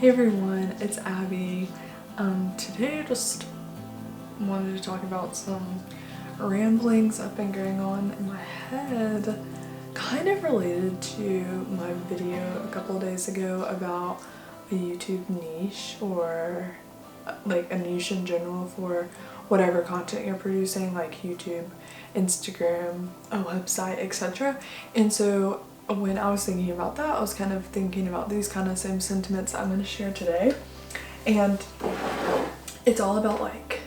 Hey everyone, it's Abby. Today I just wanted to talk about some ramblings I've been going on in my head, kind of related to my video a couple of days ago about a YouTube niche, or like a niche in general for whatever content you're producing, like YouTube, Instagram, a website, etc. And so when I was thinking about that, I was kind of thinking about these kind of same sentiments I'm going to share today. And it's all about like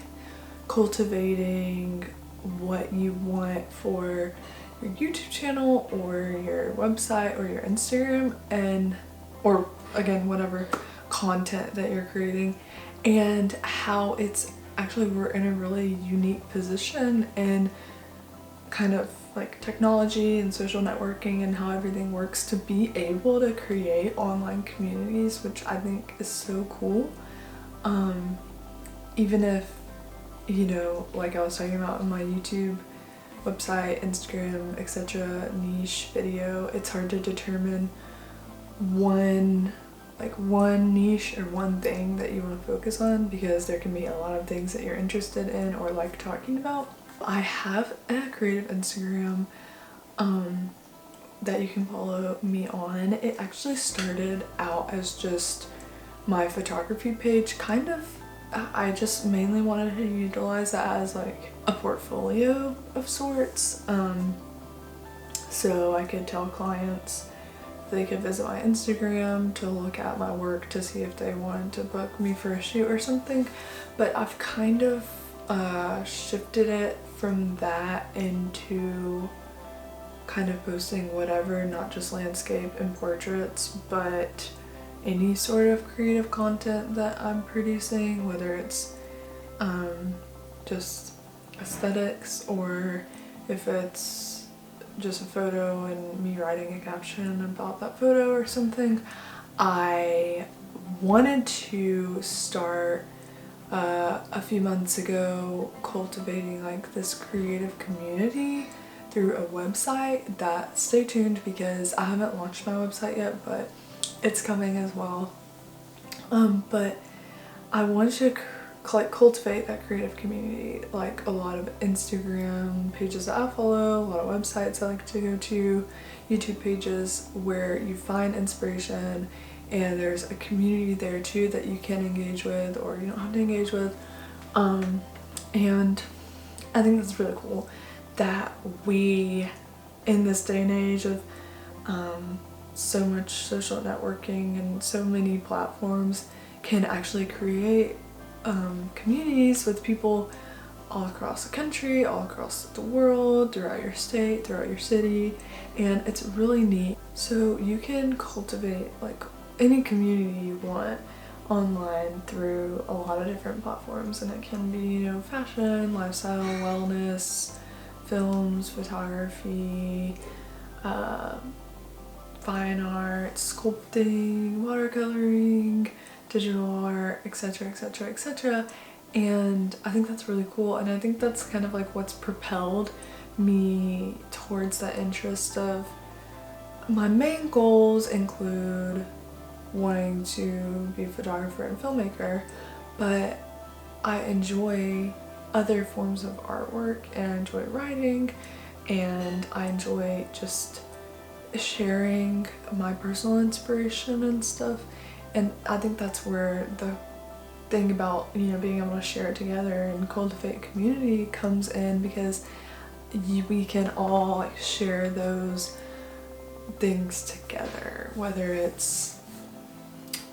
cultivating what you want for your YouTube channel or your website or your Instagram, and or again whatever content that you're creating, and how it's actually, we're in a really unique position in kind of like technology and social networking and how everything works to be able to create online communities, which I think is so cool. Even if, you know, like I was talking about in my YouTube, website, Instagram, etc. niche video, it's hard to determine one niche or one thing that you want to focus on, because there can be a lot of things that you're interested in or like talking about. I have a creative Instagram that you can follow me on. It actually started out as just my photography page, kind of. I just mainly wanted to utilize that as like a portfolio of sorts, so I could tell clients they could visit my Instagram to look at my work to see if they wanted to book me for a shoot or something. But I've kind of shifted it from that into kind of posting whatever, not just landscape and portraits, but any sort of creative content that I'm producing, whether it's just aesthetics, or if it's just a photo and me writing a caption about that photo or something. I wanted to start a few months ago cultivating like this creative community through a website. That, stay tuned, because I haven't launched my website yet, but it's coming as well. But I wanted to cultivate that creative community, like a lot of Instagram pages that I follow, a lot of websites I like to go to, YouTube pages where you find inspiration and there's a community there too that you can engage with or you don't have to engage with. And I think that's really cool that we, in this day and age of so much social networking and so many platforms, can actually create communities with people all across the country, all across the world, throughout your state, throughout your city, and it's really neat. So you can cultivate like any community you want online through a lot of different platforms, and it can be, you know, fashion, lifestyle, wellness, films, photography, fine art, sculpting, watercoloring, digital art, etc, etc, etc. And I think that's really cool, and I think that's kind of like what's propelled me towards that interest of my main goals include wanting to be a photographer and filmmaker, but I enjoy other forms of artwork, and I enjoy writing, and I enjoy just sharing my personal inspiration and stuff. And I think that's where the thing about, you know, being able to share it together and cultivate community comes in, because we can all like share those things together, whether it's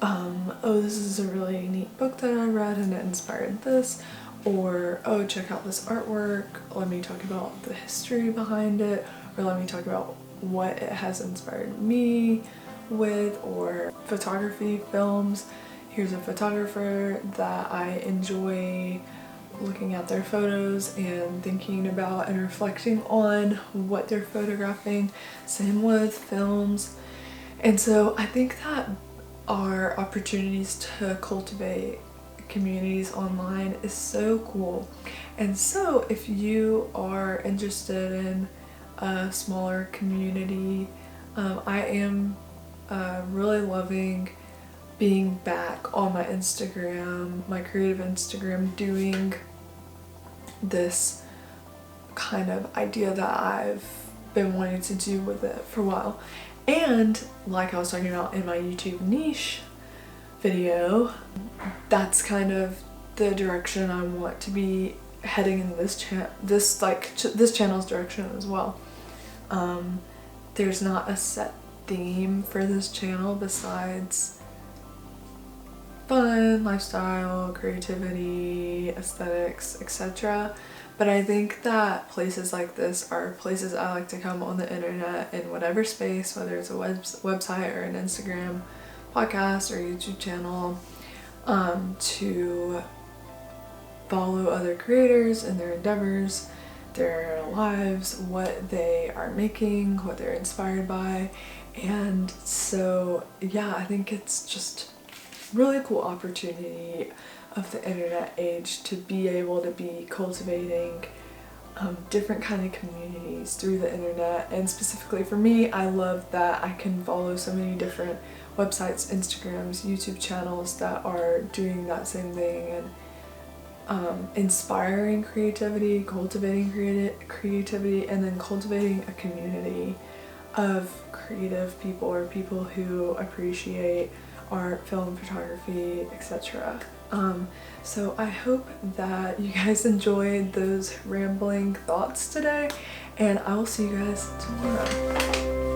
oh, this is a really neat book that I read and it inspired this, or oh, check out this artwork, let me talk about the history behind it, or let me talk about what it has inspired me with, or photography, films. Here's a photographer that I enjoy looking at their photos and thinking about and reflecting on what they're photographing. Same with films. And so I think that our opportunities to cultivate communities online is so cool. And so if you are interested in a smaller community, I am really loving being back on my Instagram, my creative Instagram, doing this kind of idea that I've been wanting to do with it for a while. And like I was talking about in my YouTube niche video, that's kind of the direction I want to be heading in this channel's direction as well. There's not a set theme for this channel besides fun, lifestyle, creativity, aesthetics, etc. But I think that places like this are places I like to come on the internet in whatever space, whether it's a website or an Instagram podcast or YouTube channel, to follow other creators and their endeavors, their lives, what they are making, what they're inspired by. And so yeah, I think it's just really cool opportunity of the internet age to be able to be cultivating different kind of communities through the internet. And specifically for me, I love that I can follow so many different websites, Instagrams, YouTube channels that are doing that same thing and inspiring creativity, cultivating creativity, and then cultivating a community of creative people or people who appreciate art, film, photography, etc. So I hope that you guys enjoyed those rambling thoughts today, and I will see you guys tomorrow.